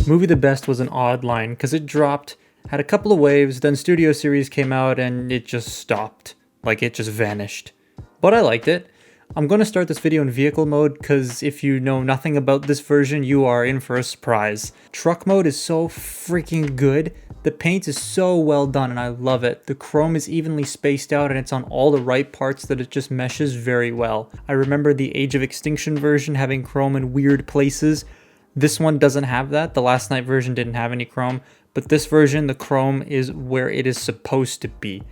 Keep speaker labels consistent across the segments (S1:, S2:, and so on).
S1: Movie the Best was an odd line because it dropped, had a couple of waves, then Studio Series came out and it just stopped. Like it just vanished. But I liked it. I'm going to start this video in vehicle mode because if you know nothing about this version, you are in for a surprise. Truck mode is so freaking good. The paint is so well done and I love it. The chrome is evenly spaced out and it's on all the right parts that it just meshes very well. I remember the Age of Extinction version having chrome in weird places. This one doesn't have that. The Last Night version didn't have any chrome, but this version, the chrome is where it is supposed to be,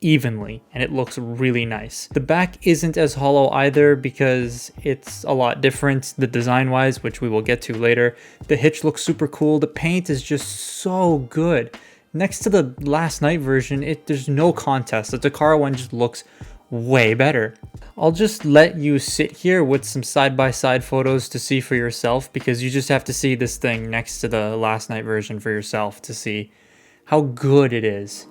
S1: evenly, and it looks really nice. The back isn't as hollow either because it's a lot different, the design-wise, which we will get to later. The hitch looks super cool. The paint is just so good. Next to the Last Night version, there's no contest. The Takara one just looks way better. I'll just let you sit here with some side-by-side photos to see for yourself because you just have to see this thing next to the Last Night version for yourself to see how good it is.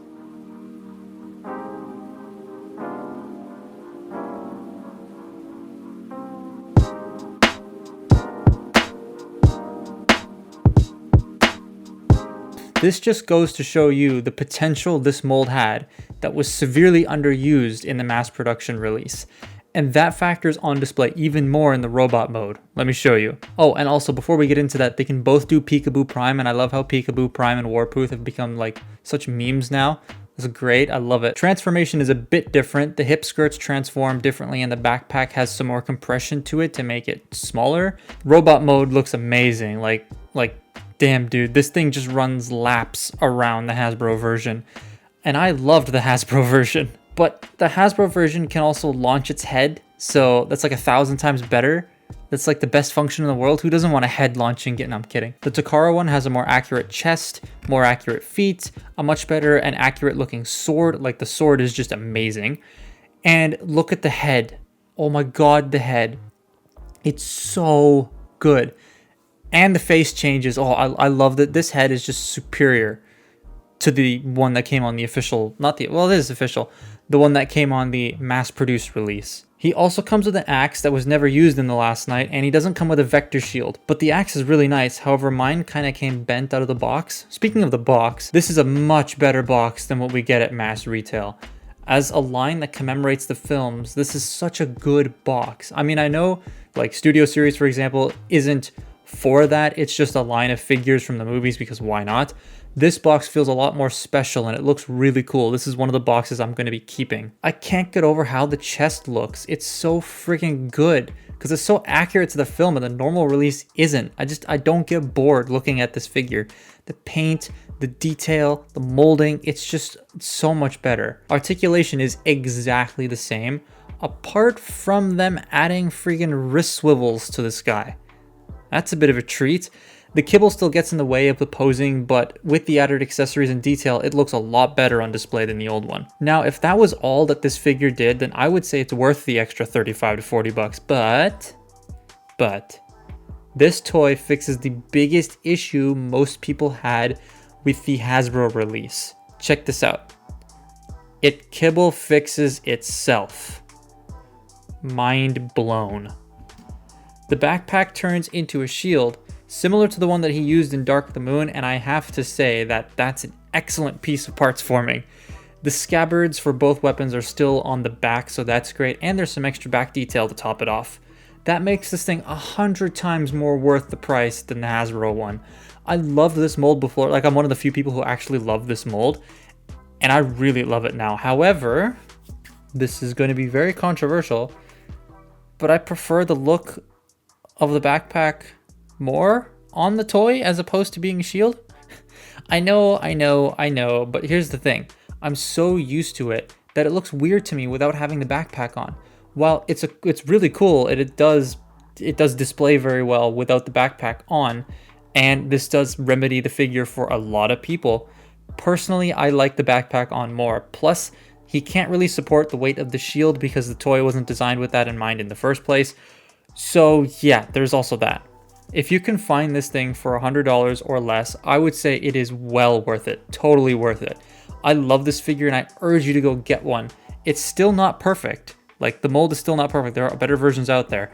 S1: This just goes to show you the potential this mold had that was severely underused in the mass production release. And that factors on display even more in the robot mode. Let me show you. Oh, and also before we get into that, they can both do Peekaboo Prime, and I love how Peekaboo Prime and Warpooth have become like such memes now. It's great, I love it. Transformation is a bit different. The hip skirts transform differently and the backpack has some more compression to it to make it smaller. Robot mode looks amazing, like damn dude, this thing just runs laps around the Hasbro version. And I loved the Hasbro version. But the Hasbro version can also launch its head, so that's like 1,000 times better. That's like the best function in the world. Who doesn't want a head launching? No, I'm kidding. The Takara one has a more accurate chest, more accurate feet, a much better and accurate looking sword. Like the sword is just amazing. And look at the head. Oh my god, the head. It's so good. And the face changes. Oh, I love that. This head is just superior to the one that came on the official, well, it is official, the one that came on the mass-produced release. He also comes with an axe that was never used in the Last Night, and he doesn't come with a vector shield, but the axe is really nice. However, mine kind of came bent out of the box. Speaking of the box, this is a much better box than what we get at mass retail. As a line that commemorates the films, this is such a good box. I mean, I know, like, Studio Series, for example, isn't for that. It's just a line of figures from the movies because why not? This box feels a lot more special and it looks really cool. This is one of the boxes I'm going to be keeping. I can't get over how the chest looks. It's so freaking good because it's so accurate to the film and the normal release isn't. I don't get bored looking at this figure. The paint, the detail, the molding, it's just so much better. Articulation is exactly the same, apart from them adding freaking wrist swivels to this guy. That's a bit of a treat. The kibble still gets in the way of the posing, but with the added accessories and detail, it looks a lot better on display than the old one. Now, if that was all that this figure did, then I would say it's worth the extra 35 to 40 bucks, but this toy fixes the biggest issue most people had with the Hasbro release. Check this out. It kibble fixes itself. Mind blown. The backpack turns into a shield, similar to the one that he used in Dark of the Moon, and I have to say that that's an excellent piece of parts forming. The scabbards for both weapons are still on the back, so that's great, and there's some extra back detail to top it off. That makes this thing 100 times more worth the price than the Hasbro one. I loved this mold before, like I'm one of the few people who actually love this mold, and I really love it now. However, this is going to be very controversial, but I prefer the look of the backpack more on the toy as opposed to being a shield. I know, but here's the thing. I'm so used to it that it looks weird to me without having the backpack on. While it's really cool, it does display very well without the backpack on, and this does remedy the figure for a lot of people. Personally, I like the backpack on more. Plus, he can't really support the weight of the shield because the toy wasn't designed with that in mind in the first place. So yeah, there's also that. If you can find this thing for $100 or less, I would say it is well worth it. Totally worth it. I love this figure and I urge you to go get one. It's still not perfect. Like, the mold is still not perfect. There are better versions out there.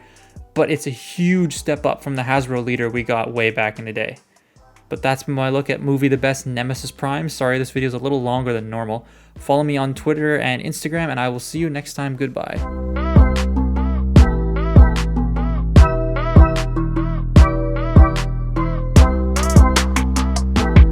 S1: But it's a huge step up from the Hasbro leader we got way back in the day. But that's been my look at Movie the Best Nemesis Prime. Sorry this video is a little longer than normal. Follow me on Twitter and Instagram, and I will see you next time. Goodbye.